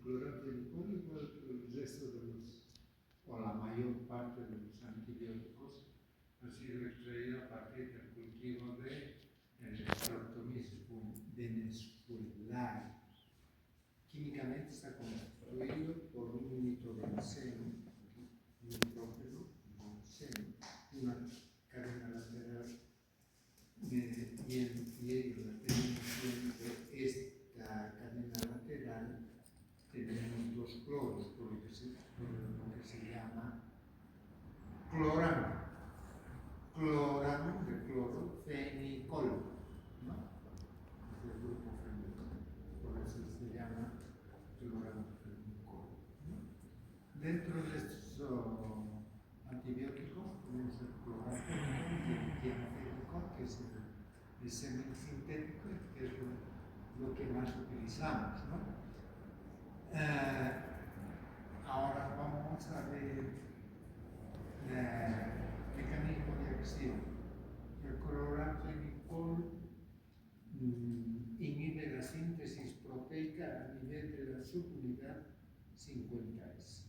cloranfenicol, igual que el resto de los, o la mayor parte de los antibióticos, ha sido extraído a partir del cultivo de Streptomyces denesfuridae. Químicamente está constituido por un nitrobenceno, nitrógeno, benceno, una cadena lateral, y ellos la tenemos siempre. Esta cadena lateral tenemos dos cloros, por lo que se llama clorano. Clorano de clorofenicol, ¿no? Es el grupo fenicol, por eso se llama clorofenicol, ¿no? Dentro de estos antibióticos tenemos el clorofenicol y el tiamfenicol, que es el semisintético, que es lo que más utilizamos, ¿no? Ahora vamos a ver mecanismo de acción. El clorofenicol inhibe la síntesis proteica a nivel de la subunidad 50S.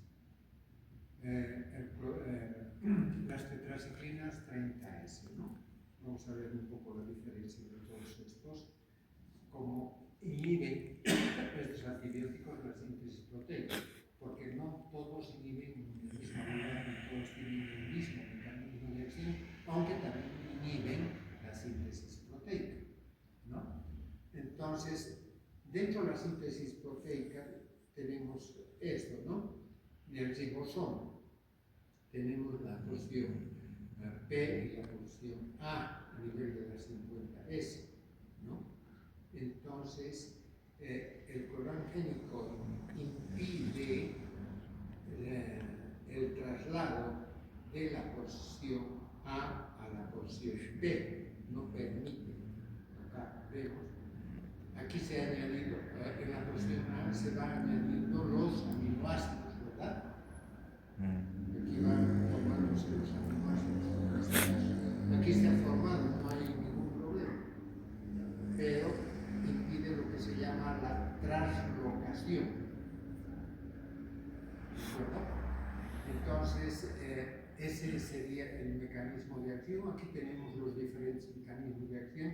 Las tetraciclinas 30S, ¿no? Vamos a ver un poco la diferencia de todos estos, cómo inhiben estos antibióticos la síntesis proteica, porque no todos inhiben en el mismo lugar, no todos tienen el mismo mecanismo de acción, aunque también inhiben la síntesis proteica, ¿no? Entonces, dentro de la síntesis proteica tenemos esto, ¿no? Del ribosomo. Tenemos la porción P y la porción A nivel de las 50S, ¿no? Entonces, el clorofenicol impide el traslado de la porción A la porción B, no permite. Acá vemos, aquí se ha añadido, en la porción A se van añadiendo los aminoácidos, ¿verdad? Aquí van tomándose los aminoácidos. Aquí se ha formado, no hay ningún problema, pero impide lo que se llama la translocación. ¿De acuerdo? Entonces, ese sería el mecanismo de acción. Aquí tenemos los diferentes mecanismos de acción.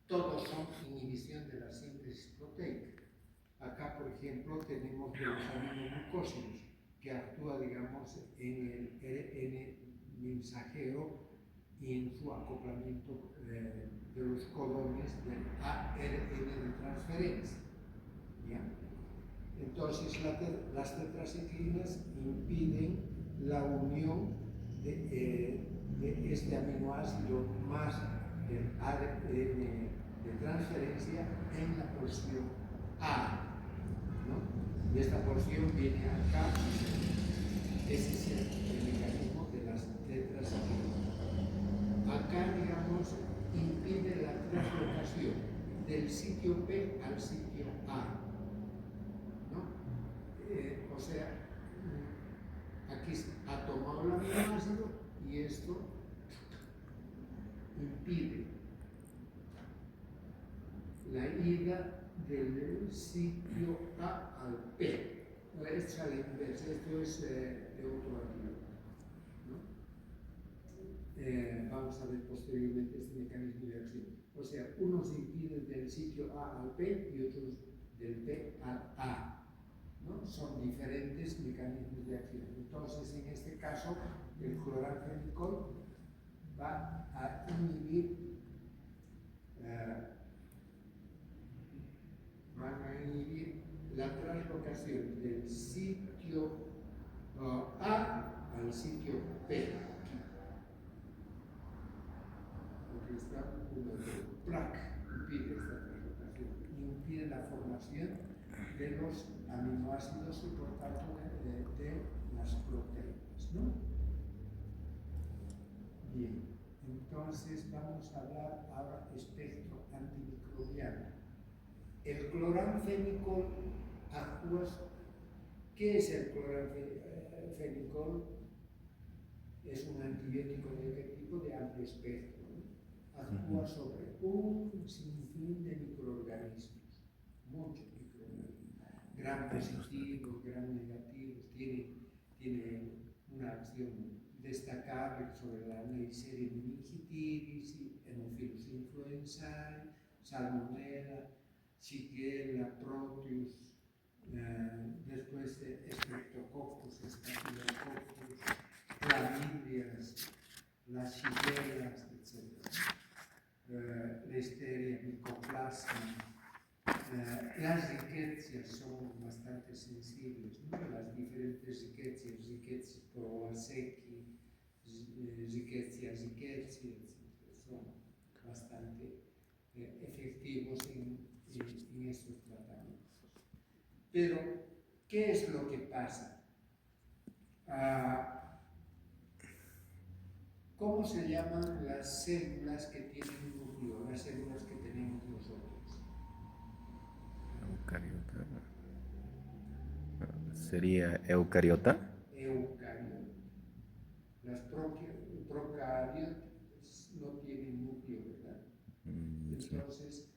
Todos son inhibición de la síntesis proteica. Acá, por ejemplo, tenemos los aminoglucósidos, que actúa, digamos, en el mensajero y en su acoplamiento de los codones del ARN de transferencia. ¿Ya? Entonces, las tetraciclinas impiden la unión de este aminoácido más el ARN de transferencia en la porción A, ¿no? Y esta porción viene acá. Ese es el mecanismo de las tetraciclinas. Acá, digamos, impide la translocación del sitio P al sitio A, ¿no? O sea, aquí ha tomado el aminoácido y esto impide la ida del sitio A al P. Esto es a la inversa, esto es de otro antibiótico, ¿no? Vamos a ver posteriormente este mecanismo de acción. O sea, unos impiden del sitio A al P y otros del P al A, ¿no? Son diferentes mecanismos de acción. Entonces, en este caso, el clorofenicol va a inhibir la translocación del sitio A al sitio P. Porque está un plaque, impide esta translocación, impide la formación de los aminoácidos y por tanto de las proteínas, ¿no? Bien, entonces vamos a hablar ahora espectro antimicrobiano. El clorofenicol actúa. ¿Qué es el clorofenicol? Es un antibiótico de tipo de amplio espectro, ¿no? Actúa sobre un sinfín de microorganismos, muchos microorganismos, gram positivos, tiene una acción destacable sobre la Neisseria meningitidis, Haemophilus influenzae, Salmonella, Shigella, Proteus, después Streptococcus, Staphylococcus, Clamidias, las Shigellas, etc. Listeria, Mycoplasma. Las riquezas son bastante sensibles, ¿no? Las diferentes riquezas Prowazekii, riquezas, son bastante efectivos en estos tratamientos. Pero, ¿qué es lo que pasa? ¿Cómo se llaman las células que tienen núcleo, las células que tenemos nosotros? Eucariota. ¿Sería eucariota? Eucariota. Las procariotas no tienen núcleo, ¿verdad? Entonces,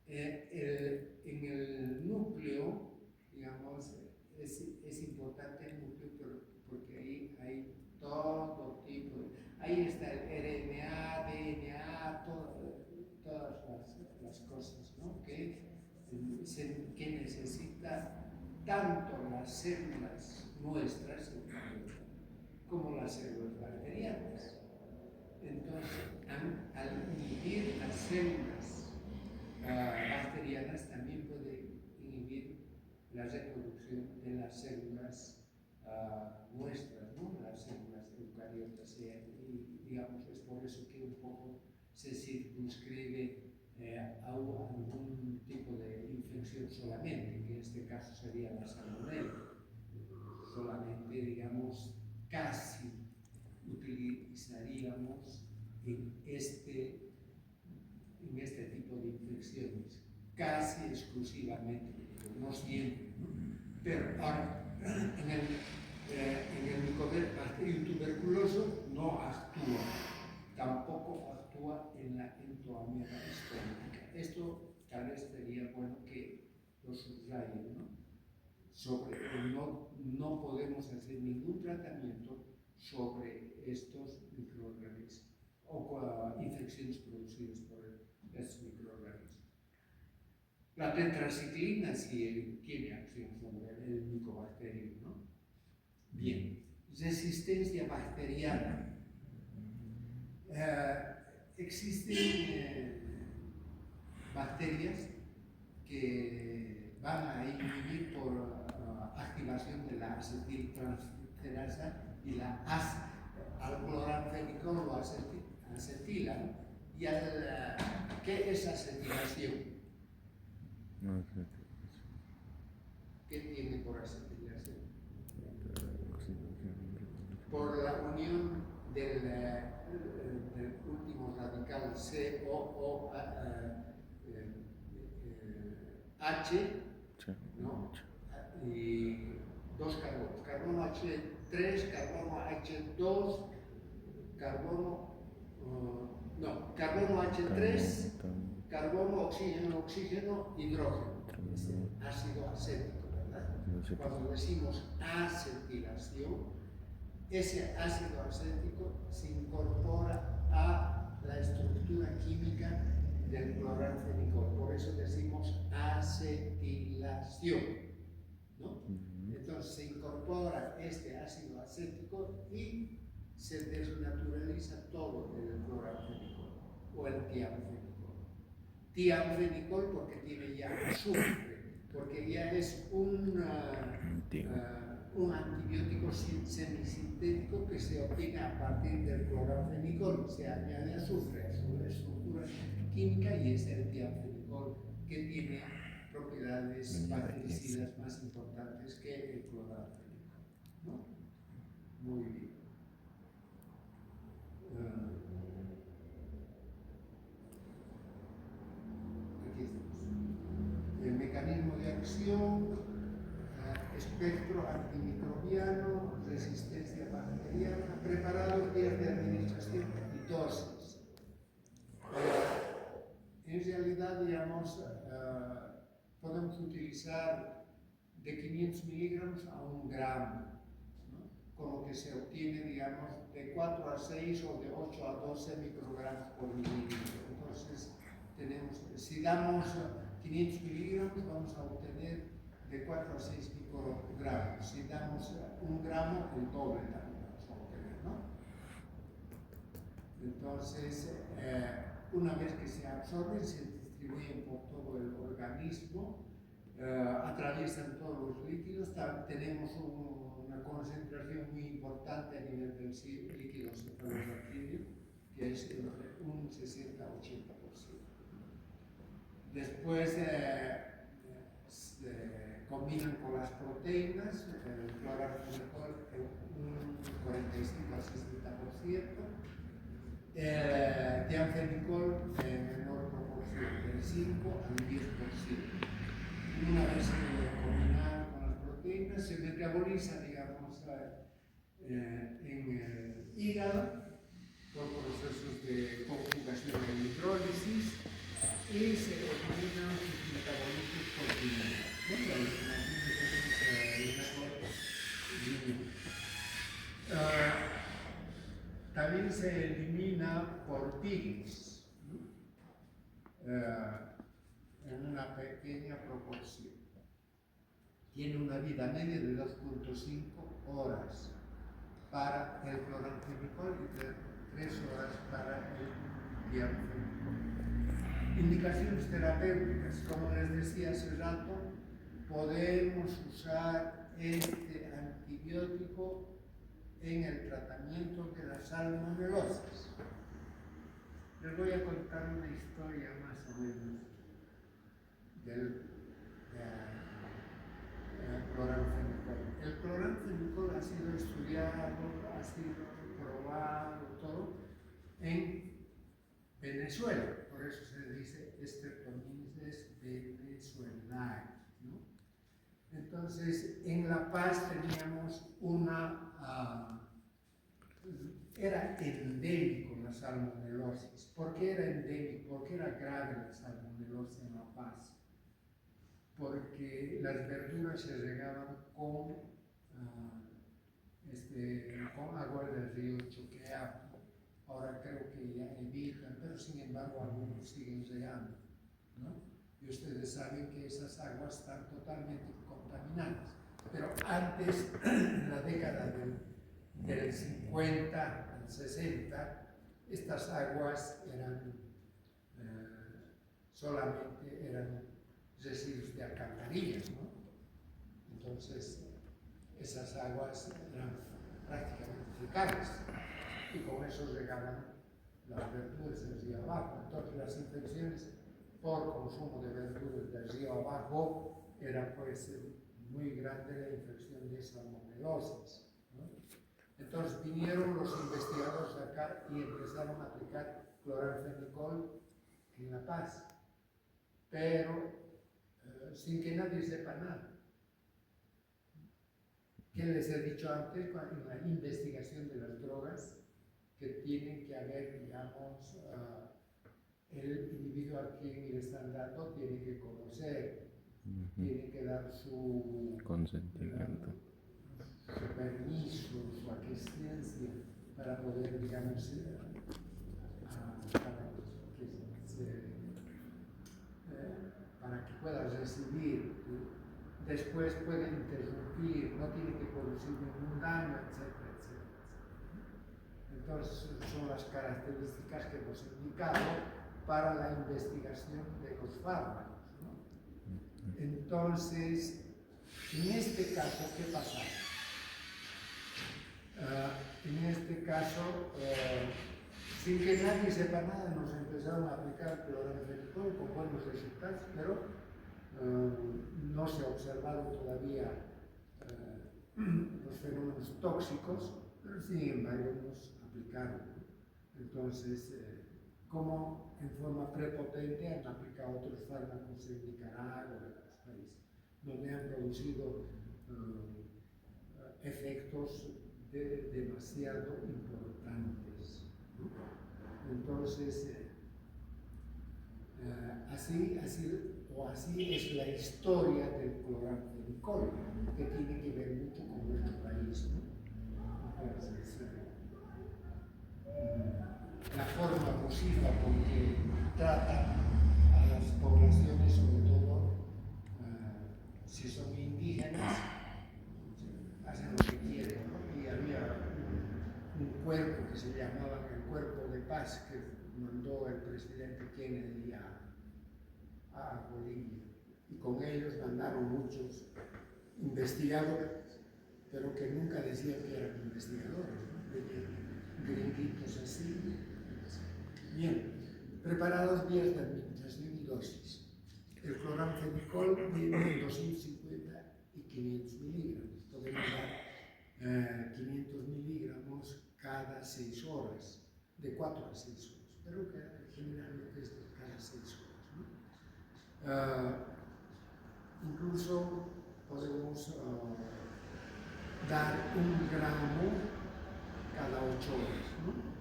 en el núcleo, digamos, es importante el núcleo porque ahí hay todo tipo de... Ahí está el RNA, DNA, todas las cosas, ¿no? que necesita tanto las células nuestras como las células bacterianas. Entonces, al inhibir las células bacterianas, también puede inhibir la reproducción de las células nuestras, ¿no? Las células eucariotas. Y digamos, es por eso que un poco se circunscribe a algún tipo de infección solamente, que en este caso sería la salmonella. Solamente, digamos, casi utilizaríamos en este tipo de infecciones, casi exclusivamente, no siempre, ¿no? Pero ahora, en el Mycobacterium tuberculoso no actúa, tampoco actúa en la entoamida histórica. Esto tal vez sería bueno que lo subrayen, ¿no? No podemos hacer ningún tratamiento sobre estos microorganismos o infecciones producidas por estos microorganismos. La tetraciclina sí tiene acción sobre el Mycobacterium, ¿no? Bien, resistencia bacteriana. Existen bacterias que van a inhibir por activación de la acetiltransferasa y la al cloranfenicol o acetilan. ¿Y qué es acetilación? ¿Qué tiene por acetilación? Por la unión del último radical COOH, ¿no? Y dos carbonos, carbono H3, carbono H2, carbono H3, carbono, oxígeno, hidrógeno, ácido acético, ¿verdad? Cuando decimos acetilación, ese ácido acético se incorpora a la estructura química del cloranfenicol, por eso decimos acetilación, ¿no? Entonces se incorpora este ácido acético y se desnaturaliza todo el cloranfenicol o el tianfenicol. Tianfenicol porque tiene ya azufre, porque ya es un antibiótico semisintético que se obtiene a partir del cloranfenicol, se añade azufre a su estructura química y es el tianfenicol que tiene propiedades bactericidas más importantes que el cloranfenicol, ¿no? Muy bien. Aquí estamos. El mecanismo de acción, espectro antimicrobiano, resistencia bacteriana, preparados días de administración y dosis. En realidad, digamos, podemos utilizar de 500 miligramos a 1 gramo, ¿no? con lo que se obtiene, digamos, de 4 a 6 o de 8 a 12 microgramos por mililitro. Entonces, si damos 500 miligramos, vamos a obtener de 4 a 6 microgramos. Si damos 1 gramo, el doble también vamos a obtener, ¿no? Entonces, una vez que se absorben, se distribuyen por todo el organismo, atraviesan todos los líquidos, tenemos una concentración muy importante a nivel del líquido cefalorraquídeo, que es entre un 60 a 80%. Después combinan con las proteínas, el cloranfenicol un 45 al 60%, dianfenicol en menor proporción, del 5 al 10%. Una vez combinado con las proteínas, se metaboliza, digamos, en el hígado por procesos de conjugación e hidrólisis y se eliminan sus metabolitos por también se elimina por pigments en una pequeña proporción. Tiene una vida media de 2.5 horas para el cloranfenicol y 3 horas para el dianfenicol. Indicaciones terapéuticas, como les decía hace rato, podemos usar este antibiótico en el tratamiento de las salmonelosas. Les voy a contar una historia más o menos del cloranfenicol. El cloranfenicol ha sido estudiado, ha sido probado, todo en Venezuela, por eso se dice Streptomyces venezuelae, ¿no? Entonces, en La Paz teníamos era endémico la salmonelosis. ¿Por qué era endémico? ¿Por qué era grave la salmonelosis en La Paz? Porque las verduras se regaban con agua del río Choqueapo. Ahora creo que ya evitan, pero sin embargo algunos siguen regando, ¿no? Y ustedes saben que esas aguas están totalmente contaminadas. Pero antes, en la década del 50 al 60, estas aguas solamente eran residuos de alcantarillas, ¿no? Entonces, esas aguas eran prácticamente fecales y con eso regaban las verduras del río abajo. Entonces, las infecciones por consumo de verduras del río abajo era pues muy grande la infección de salmonelosis, ¿no? Entonces vinieron los investigadores de acá y empezaron a aplicar cloranfenicol en La Paz, pero sin que nadie sepa nada. ¿Qué les he dicho antes? En la investigación de las drogas, que tienen que haber, digamos, el individuo a quien le están dando tiene que conocer, tiene que dar su consentimiento, su permiso, su aquiescencia para poder, digamos, para que pueda recibir. Después puede interrumpir, no tiene que producir ningún daño, etcétera, etcétera. Entonces, son las características que hemos indicado para la investigación de los fármacos, ¿no? Entonces, en este caso, ¿qué pasa? En este caso, sin que nadie sepa nada, nos empezaron a aplicar cloranfenicol con buenos resultados, pero no se ha observado todavía los fenómenos tóxicos, pero sin embargo nos aplicaron. Entonces, como en forma prepotente han aplicado otros fármacos en Nicaragua, en otros países, donde han producido efectos demasiado importantes, ¿no? Entonces, así es la historia del cloranfenicol, que tiene que ver mucho con nuestro país, ¿no? la forma posible con que trata a las poblaciones, sobre todo si son indígenas, hacen lo que quieren, ¿no? Y había un cuerpo que se llamaba el Cuerpo de Paz que mandó el presidente Kennedy a Bolivia, y con ellos mandaron muchos investigadores, pero que nunca decían que eran investigadores, ¿no? Gringuitos así. Bien, preparados vías de administración y dosis. El cloramfenicol tiene 250 y 500 miligramos. Podemos dar 500 miligramos cada 6 horas, de 4 a 6 horas, pero que generalmente es de cada 6 horas, ¿no? Incluso podemos dar 1 gramo cada 8 horas, ¿no?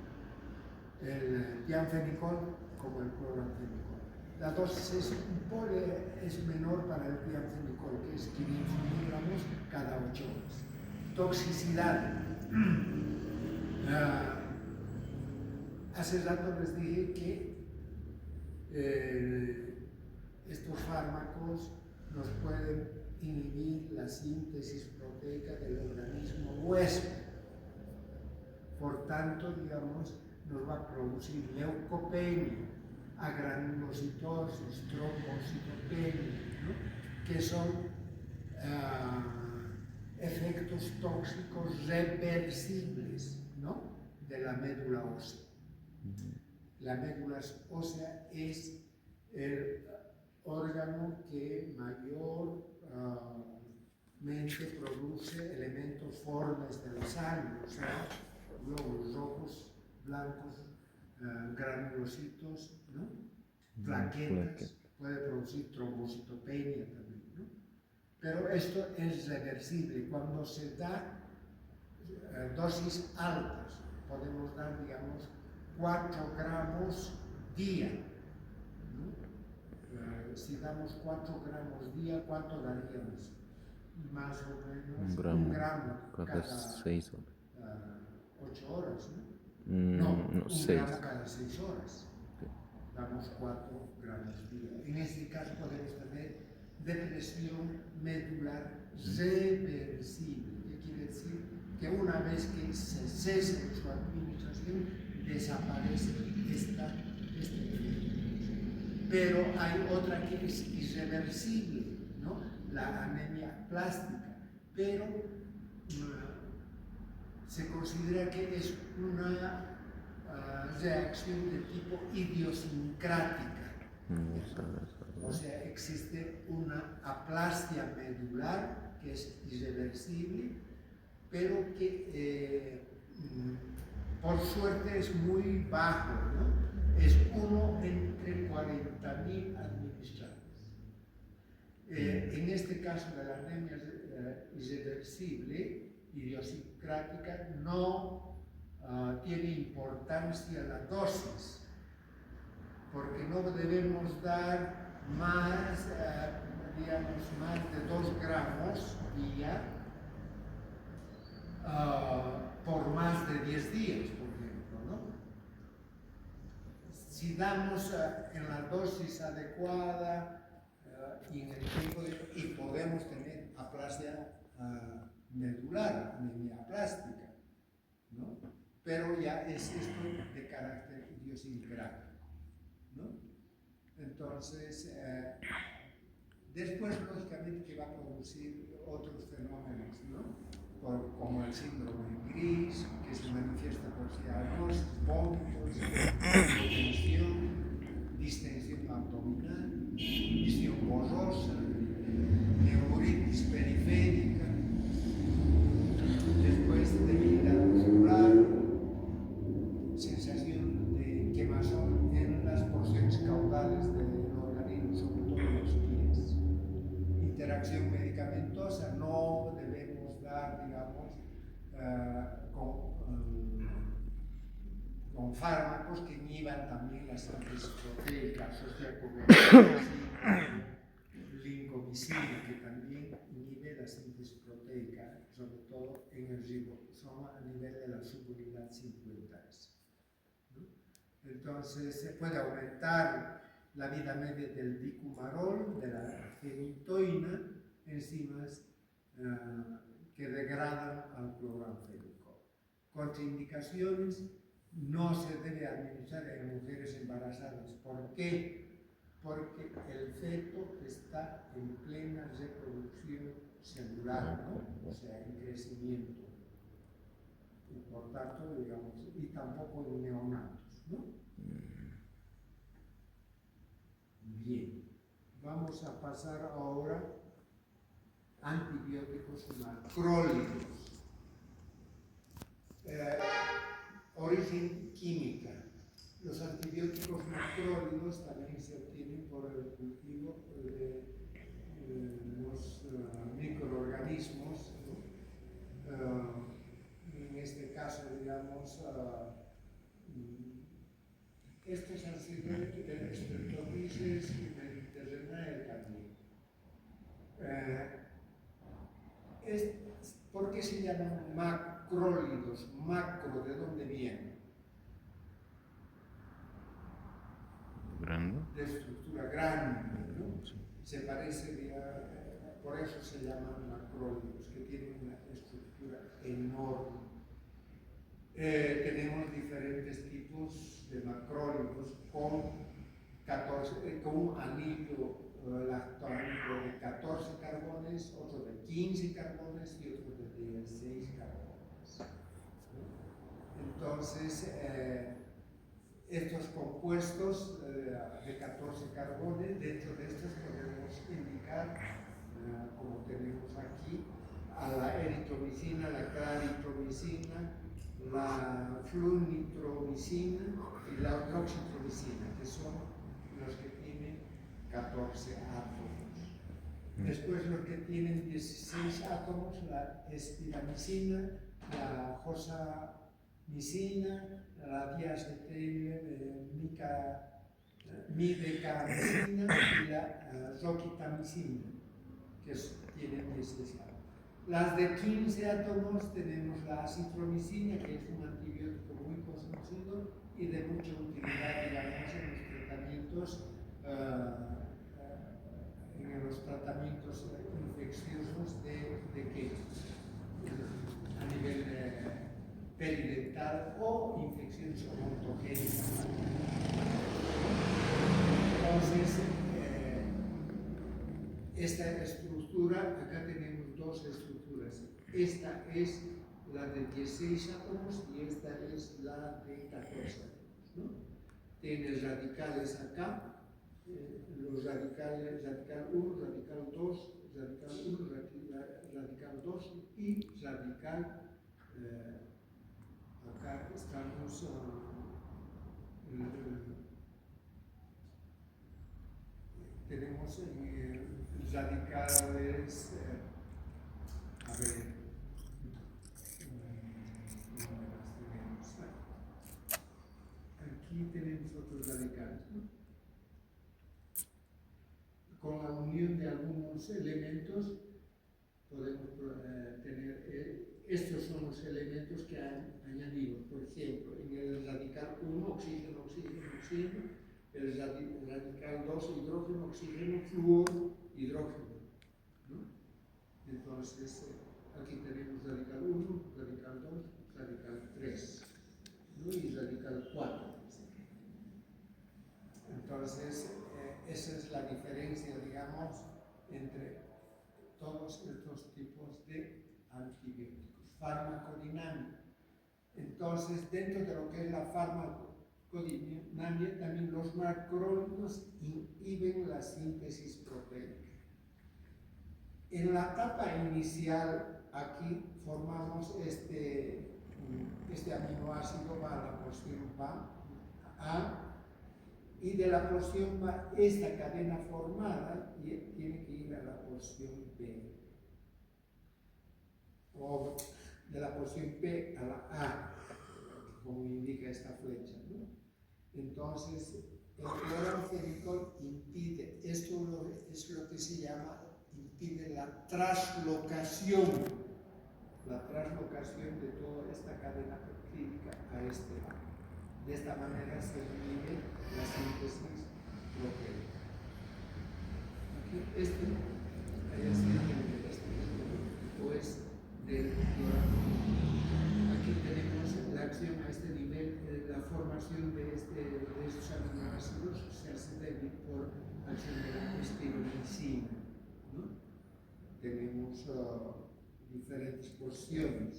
El tianfenicol como el cloramfenicol. La dosis es menor para el tianfenicol, que es 500 miligramos cada 8 horas. Toxicidad. Hace rato les dije que estos fármacos nos pueden inhibir la síntesis proteica del organismo huésped. Por tanto, digamos, nos va a producir leucopenia, agranulocitosis, trombocitopenia, ¿no? Que son efectos tóxicos reversibles, ¿no? De la médula ósea. La médula ósea es el órgano que mayormente produce elementos formes de la sangre, o sea, glóbulos rojos, blancos, granulocitos, ¿no? Plaquetas, puede producir trombocitopenia también, ¿no? Pero esto es reversible. Cuando se da dosis altas, podemos dar, digamos, 4 gramos día, ¿no? Si damos 4 gramos día, ¿cuánto daríamos? Más o menos 1 gramo cada 6 horas. 8 horas, ¿no? No, 1 6. gramo cada 6 horas. Damos 4 gramos día. En este caso podemos tener depresión medular reversible. ¿Qué quiere decir? Que una vez que se cese su administración, desaparece este efecto. Pero hay otra que es irreversible, ¿no? La anemia plástica, pero se considera que es una reacción de tipo idiosincrática. O sea, existe una aplasia medular que es irreversible, pero que por suerte es muy bajo, ¿no? Es 1 entre 40.000 administrados. En este caso de la anemia irreversible, idiosincrática, no tiene importancia la dosis, porque no debemos dar más, digamos, más de 2 gramos día por más de 10 días, por ejemplo, ¿no? Si damos en la dosis adecuada y en el tiempo y podemos tener aplasia medular, anemia plástica, ¿no? Pero ya es esto de carácter idiosincrático, ¿no? Entonces, después lógicamente que va a producir otros fenómenos, ¿no? Como el síndrome gris, que se manifiesta por cianosis, vómitos, distensión abdominal, visión borrosa, neuritis periférica, después debilidad muscular, sensación de quemazón en las porciones caudales del organismo, sobre todo en los pies. Interacción medicamentosa, no debemos dar, digamos, con fármacos que inhiban también las síntesis proteicas, o sea, como el lincomicina, que también inhibe la síntesis proteica, sobre todo en el ribotril. son a nivel de la subunidad 50S, ¿no? Entonces se puede aumentar la vida media del dicumarol, de la fenitoína, enzimas que degradan al cloranfénico. Contraindicaciones: no se debe administrar en mujeres embarazadas. ¿Por qué? Porque el feto está en plena reproducción celular, ¿no? O sea, en crecimiento. Y por tanto, digamos, y tampoco en neonatos, ¿no? Bien, vamos a pasar ahora a antibióticos macrólidos. Origen química. Los antibióticos macrólidos también se obtienen por el cultivo de los microorganismos, ¿no? En este caso, digamos, estos han sido de Streptococcus y Mediterraneae también. ¿Por qué se llaman macrólidos? Macro, ¿de dónde viene? Grande. De estructura grande, ¿no? Se parece, por eso se llaman macrólidos, que tienen una estructura enorme. Tenemos diferentes tipos de macrólidos con un anillo lactónico de 14 carbones, otro de 15 carbones y otro de 16 carbones. Entonces, estos compuestos de 14 carbones, dentro de estos podemos indicar, como tenemos aquí, a la eritromicina, la claritromicina, la flunitromicina y la ortoxitromicina, que son los que tienen 14 átomos. Después los que tienen 16 átomos, la espiramicina, la josamicina, la diacetyl-midecamicina y la roquitamicina, que tienen 16 átomos. Las de 15 átomos tenemos la acitromicina, que es un antibiótico muy conocido y de mucha utilidad, digamos, en los tratamientos infecciosos de ¿qué? A nivel peridental o infecciones odontogénicas. Entonces, esta estructura, acá tenemos dos estructuras. Esta es la de 16 átomos y esta es la de 14 átomos, ¿no? Tienes radicales acá, los radicales, radical 1, radical 2, radical 1, radical 2 y radical, acá estamos, tenemos radicales, a ver, aquí tenemos otros radicales, ¿no? Con la unión de algunos elementos podemos tener, estos son los elementos que añadimos. Por ejemplo, en el radical 1, oxígeno, oxígeno, oxígeno, el radical 2, hidrógeno, oxígeno, flúor, hidrógeno, ¿no? Entonces, aquí tenemos radical 1, radical 2, radical 3, ¿no? Y radical 4. Entonces, esa es la diferencia, digamos, entre todos estos tipos de antibióticos. Farmacodinámica. Entonces, dentro de lo que es la farmacodinámica, también los macrólidos inhiben la síntesis proteica. En la etapa inicial, aquí formamos este aminoácido, va a la porción A, y de la porción A, esta cadena formada tiene que ir a la porción B, o de la porción P a la A, como indica esta flecha, ¿no? Entonces, el cloranfénico impide, esto es lo que se llama, impide la traslocación la translocación de toda esta cadena peptídica a este lado. De esta manera se inhibe la síntesis proteica. Aquí haya sido pues del cloramina. Aquí tenemos la acción a este nivel, la formación de estos aminoácidos se hace débil por acción de la espirolisina, ¿no? Tenemos diferentes porciones,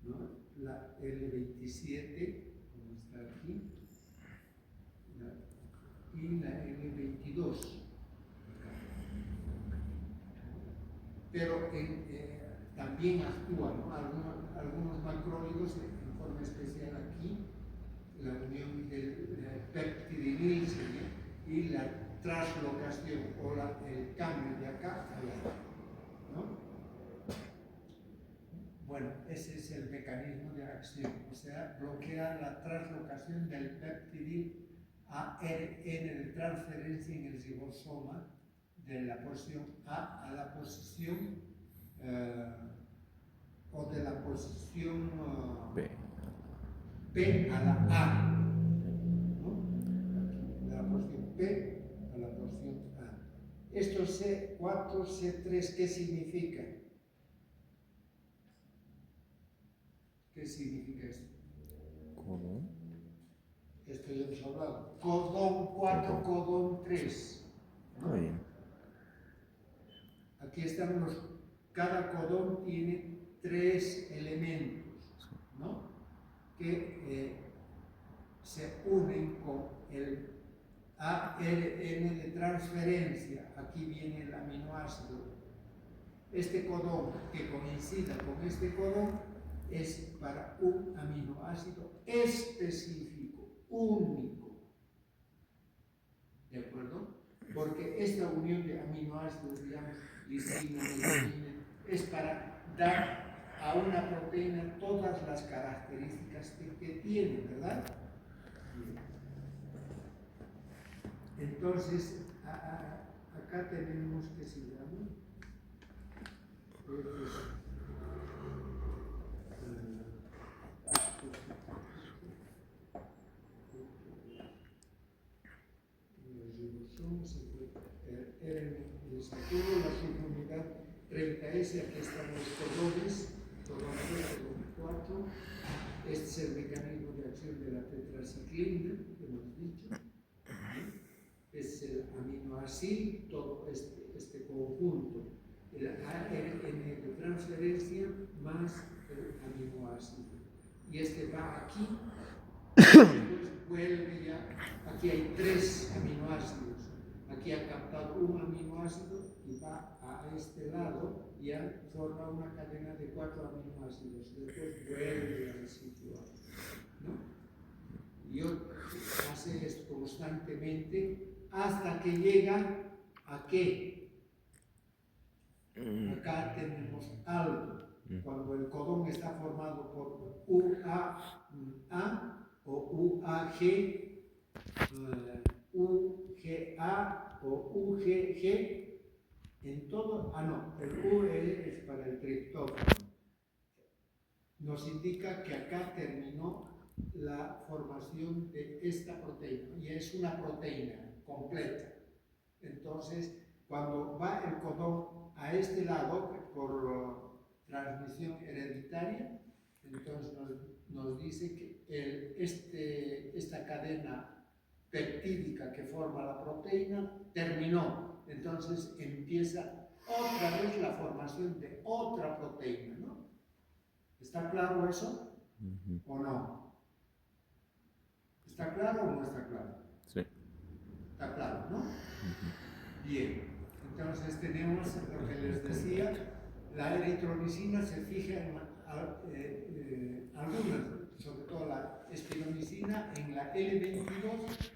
¿no? La L27, como está aquí, y la L22. Pero también actúan, ¿no? Algunos macrólidos, en forma especial aquí, la unión del peptidinil y la translocación o el cambio de acá a allá, ¿no? Bueno, ese es el mecanismo de acción, o sea, bloquea la translocación del peptidil a ARN de transferencia en el ribosoma de la posición A a la posición o de la posición P a la A, ¿no? De la posición P a la posición A. Esto C4, C3, ¿qué significa? ¿Qué significa esto? ¿Cómo? Esto ya hemos hablado. Codón 4, codón 3. ¿No? Bien. Aquí están cada codón tiene 3 elementos, ¿no? Que se unen con el ARN de transferencia. Aquí viene el aminoácido. Este codón que coincida con este codón es para un aminoácido específico, único. ¿De acuerdo? Porque esta unión de aminoácidos, digamos, lisina, metionina, es para dar a una proteína todas las características que tiene, ¿verdad? Entonces, acá tenemos que se llama la subunidad 30S, aquí están los cordones, cordón 3, cordón 4. Este es el mecanismo de acción de la tetraciclina, que hemos dicho. Es el aminoácido, todo este conjunto, el ARN de transferencia más el aminoácido. Y este va aquí, después vuelve ya, aquí hay 3 aminoácidos. Aquí ha captado un aminoácido y va a este lado y ya forma una cadena de 4 aminoácidos. Después vuelve al sitio A, ¿no? Y hace esto constantemente hasta que llega a qué. Acá tenemos algo. Cuando el codón está formado por UAA o UAG, UGA o UGG, en todo, el UE es para el triptófano. Nos indica que acá terminó la formación de esta proteína, y es una proteína completa. Entonces, cuando va el codón a este lado, por transmisión hereditaria, entonces nos dice que esta cadena peptídica que forma la proteína terminó. Entonces empieza otra vez la formación de otra proteína, ¿no? ¿Está claro eso? ¿O no? ¿Está claro o no está claro? Sí. Está claro, ¿no? Bien. Entonces tenemos lo que les decía, la eritromicina se fija en algunas, sobre todo la espirolicina en la L22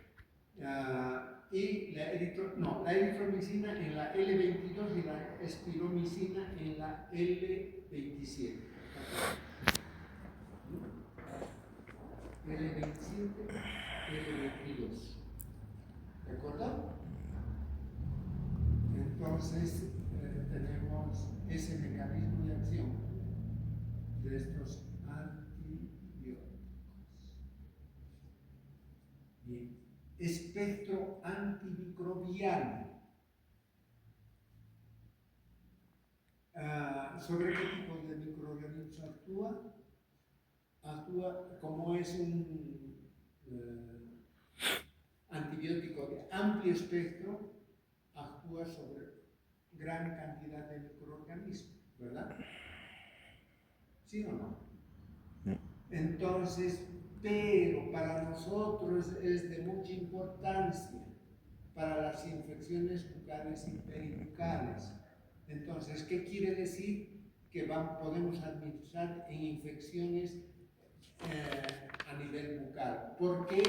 y la eritromicina en la L22 y la espiromicina en la L27. L27, L22. ¿De acuerdo? Entonces tenemos ese mecanismo de acción de estos antibióticos. Bien. Espectro antimicrobiano. ¿Sobre qué tipo de microorganismos actúa? Actúa como es un antibiótico de amplio espectro, actúa sobre gran cantidad de microorganismos, ¿verdad? ¿Sí o no? Entonces, pero para nosotros es de mucha importancia para las infecciones bucales y peribucales. Entonces, ¿qué quiere decir? Que podemos administrar en infecciones a nivel bucal. ¿Por qué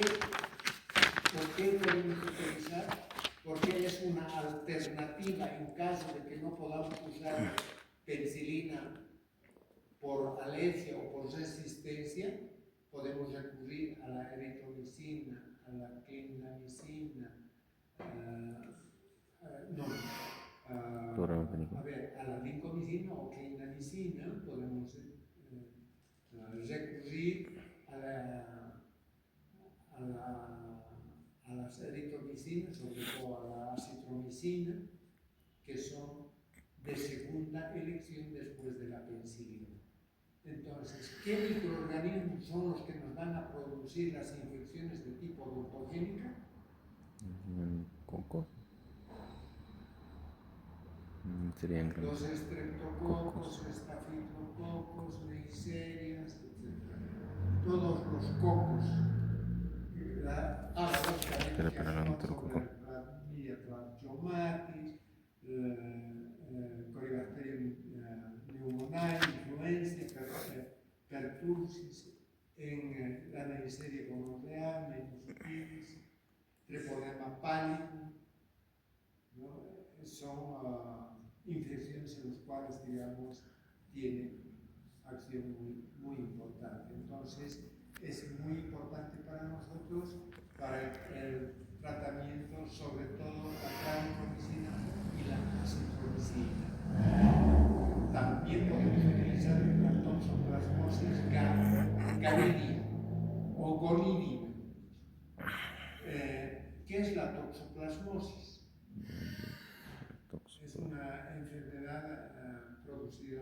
podemos utilizar? Porque es una alternativa en caso de que no podamos usar penicilina por alergia o por resistencia. Podemos recurrir a la eritromicina, a la clindamicina, a la vincomicina o clindamicina. Podemos recurrir a las eritromicinas, sobre todo a la acitromicina, que son de segunda elección después de la penicilina. Entonces, ¿qué microorganismos son los que nos van a producir las infecciones de tipo odontogénica? ¿Cocos? Serían los estreptococos, estafilococos, neiserias, etc. Todos los cocos. Pero para la enterococo. Trachomatis, Corybacterium pneumoniae, influenza, pertussis, en la Neisseria gonorrhea, meningitis, Treponema pallidum, ¿no? Son infecciones en las cuales, digamos, tienen acción muy importante. Entonces, es muy importante para nosotros, para el tratamiento, sobre todo la claritromicina y la acitromicina. También podemos utilizar la toxoplasmosis ganidia o gonidina. ¿Qué es la toxoplasmosis? Es una enfermedad producida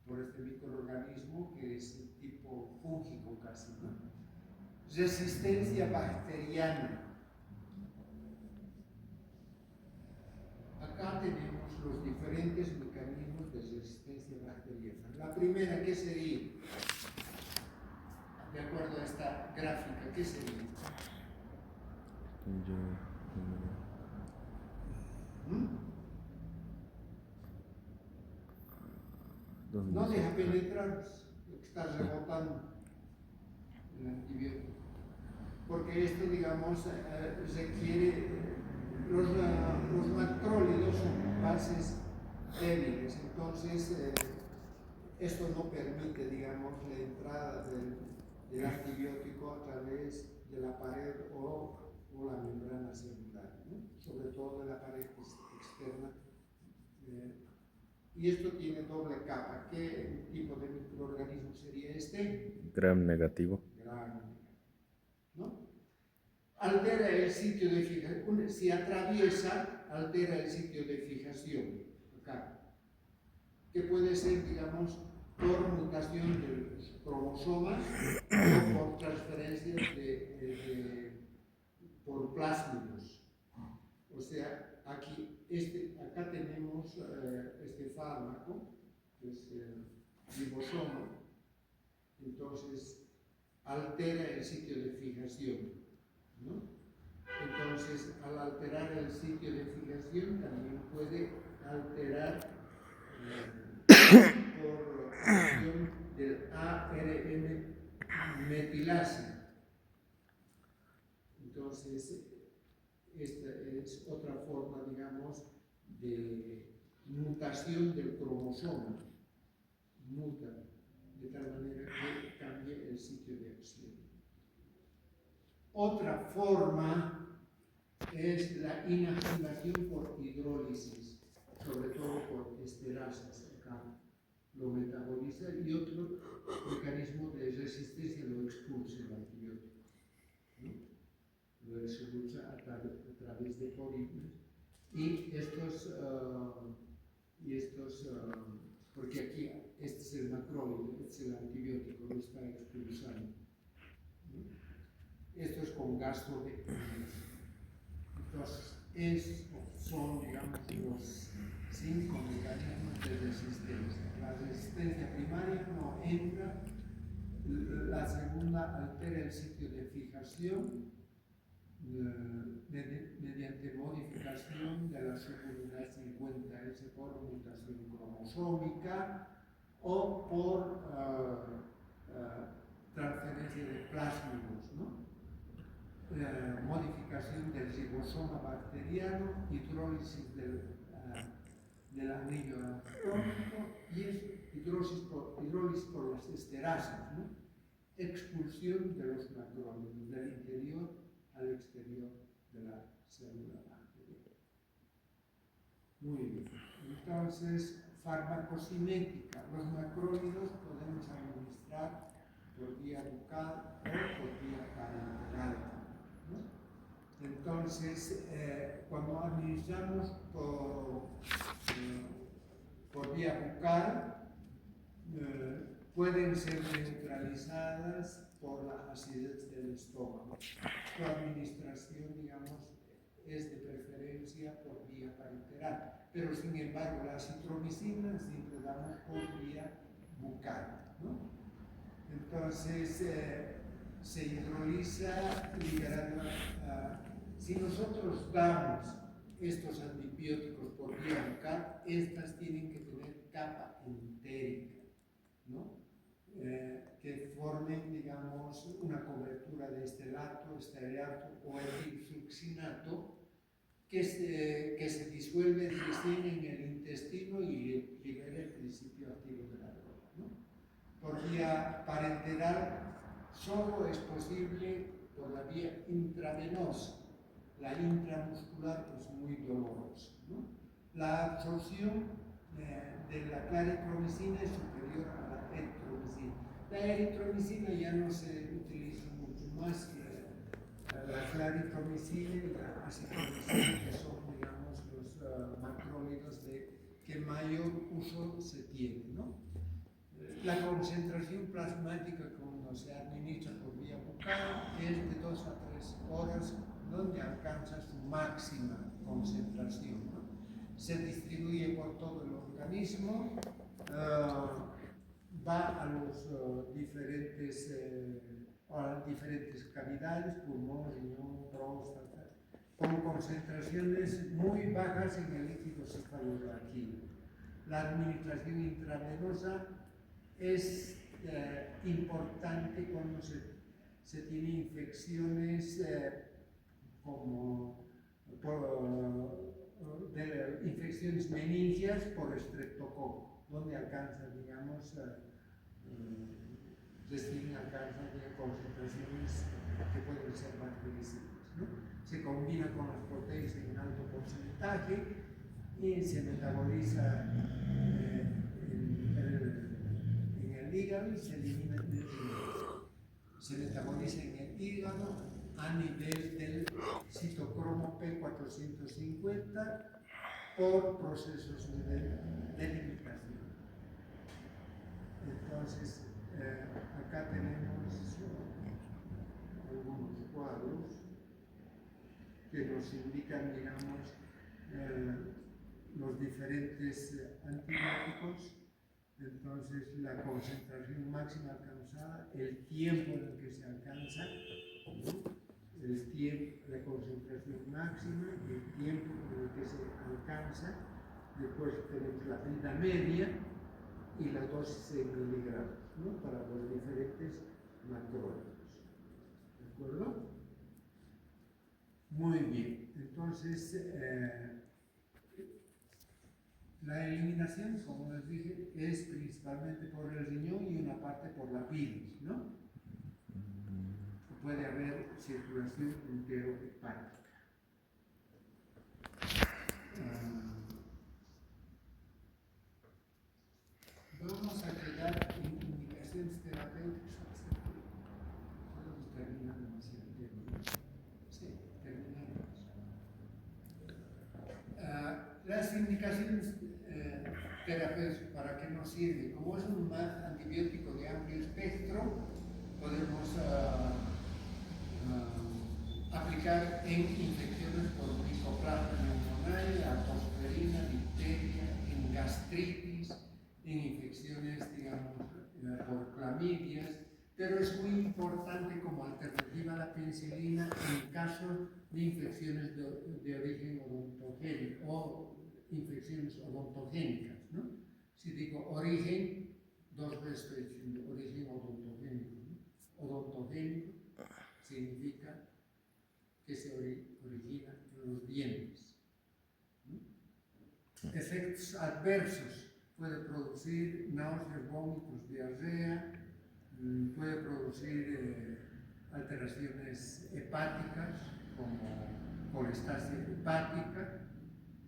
por este microorganismo que es tipo fúngico casi, ¿no? Resistencia bacteriana. Acá tenemos los diferentes mecanismos de resistencia bacteriana. La primera, ¿qué sería? De acuerdo a esta gráfica, ¿qué sería? No deja penetrar lo que está rebotando el antibiótico. Porque esto, digamos, requiere, los macrólidos son bases débiles, entonces esto no permite, digamos, la entrada del antibiótico a través de la pared o la membrana celular, ¿no? Sobre todo de la pared externa. Y esto tiene doble capa. ¿Qué tipo de microorganismo sería este? Gram negativo. ¿No? Altera el sitio de fijación. Si atraviesa, altera el sitio de fijación. Acá. Que puede ser, digamos, por mutación de los cromosomas o por transferencia por plásmidos. O sea, acá tenemos este fármaco, que es el ribosoma. Entonces, altera el sitio de fijación, ¿no? Entonces, al alterar el sitio de fijación, también puede alterar por acción del ARN metilasa. Entonces, esta es otra forma, digamos, de mutación del cromosoma. Muta de tal manera que cambie el sitio de acción. Otra forma es la inactivación por hidrólisis, sobre todo por esterasas acá, lo metaboliza y otro mecanismo de resistencia lo expulsa el antibiótico, ¿no? Lo expulsa a través de porinas y porque aquí este es el macrólido, este es el antibiótico, lo está expulsando, ¿no? Esto es con gasto de porinas. Entonces, son, digamos, los 5 mecanismos de resistencia. La resistencia primaria no entra, la segunda altera el sitio de fijación mediante modificación de la subunidad 50S por mutación cromosómica o por transferencia de plásmidos, ¿no? Modificación del ribosoma bacteriano, hidrólisis del anillo anatómico y es hidrólisis por las esterasas, ¿no? Expulsión de los macrólidos del interior al exterior de la célula bacteriana. Muy bien. Entonces, farmacocinética. Los macrólidos podemos administrar por vía bucal o por vía parenteral, ¿no? Entonces, cuando administramos por vía bucal, pueden ser neutralizadas por la acidez del estómago. Su administración, digamos, es de preferencia por vía parenteral, pero sin embargo la acitromicina siempre damos por vía bucal, ¿no? Entonces, se hidroliza liberando. Si nosotros damos estos antibióticos por vía bucal, estas tienen que tener capa entérica, ¿no? Que formen, digamos, una cobertura de estelato, estearato o etilfluxinato que se disuelve recién en el intestino y libera el principio activo de la droga, ¿no? Por vía parenteral solo es posible por la vía intravenosa. La intramuscular es muy dolorosa, ¿no? La absorción de la claritromicina es superior a la eritromicina. La eritromicina ya no se utiliza mucho más que la claritromicina y la acitromicina, que son, digamos, los macrólidos que mayor uso se tiene, ¿no? La concentración plasmática cuando se administra por vía bucal es de 2 a 3 horas, donde alcanza su máxima concentración, ¿no? Se distribuye por todo el organismo, va a los diferentes cavidades, pulmón, riñón, próstata, con concentraciones muy bajas en el líquido cefalorraquídeo. La administración intravenosa es importante cuando se tiene infecciones como infecciones meningias por estreptococo, donde alcanza, digamos, recién alcanza concentraciones que pueden ser más visibles, ¿no? Se combina con las proteínas en alto porcentaje y se metaboliza en el hígado y se elimina en el riñón. Se metaboliza en el hígado a nivel del citocromo P450 por procesos de limitación. Entonces, acá tenemos algunos cuadros que nos indican, digamos, los diferentes antibióticos. Entonces, la concentración máxima alcanzada, el tiempo en el que se alcanza, ¿no? La concentración máxima, el tiempo en el que se alcanza. Después tenemos la vida media y la dosis en miligramos, ¿no? Para los diferentes macrólidos. ¿De acuerdo? Muy bien. Entonces, la eliminación, como les dije, es principalmente por el riñón y una parte por la bilis, ¿no? Puede haber circulación enterohepática. Vamos terapéuticos. Podemos terminar demasiado tiempo. Sí, terminamos. Las indicaciones terapéuticas, ¿para qué nos sirve? Como es un antibiótico de amplio espectro, podemos aplicar en infecciones por micoplasma neumonal, apospirina, difteria, en gastritis, en infecciones, digamos, por clamidias, pero es muy importante como alternativa a la penicilina en casos de infecciones de origen odontogénico o infecciones odontogénicas, ¿no? Si digo origen, dos veces estoy diciendo origen odontogénico, ¿no? Odontogénico significa que se origina en los dientes, ¿no? Efectos adversos: puede producir náuseas, vómitos, diarrea, puede producir alteraciones hepáticas como colestasia hepática,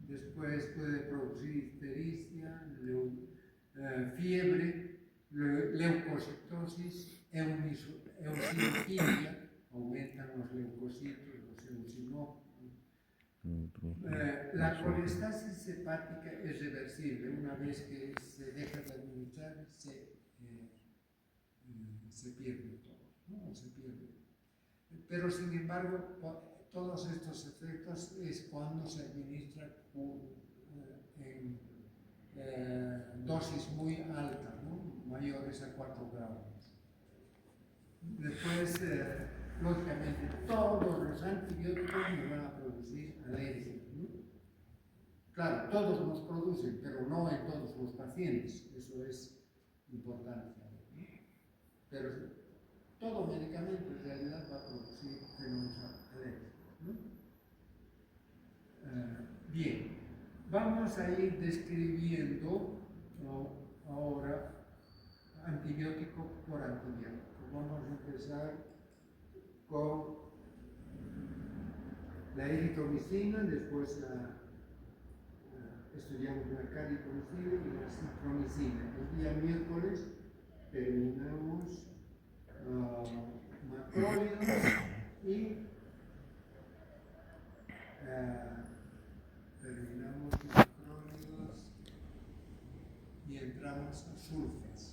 después puede producir ictericia, fiebre, leucocitosis, eosinofilia, aumentan los leucocitos, los eosinófilos. La colestasis hepática es reversible. Una vez que se deja de administrar, se pierde todo, ¿no? Se pierde. Pero sin embargo, todos estos efectos es cuando se administra en dosis muy altas, ¿no? Mayores a 4 gramos. Después, lógicamente, todos los antibióticos nos van a producir alergia, ¿no? Claro, todos nos producen, pero no en todos los pacientes. Eso es importante, ¿no? Pero todo medicamento en realidad va a producir fenómenos alérgicos, ¿no? Bien, vamos a ir describiendo ahora antibiótico por antibiótico. Vamos a empezar con la eritromicina, después estudiamos la caritromicina y la citromicina. El día miércoles terminamos macrólidos y terminamos macrólidos y entramos a sulfas.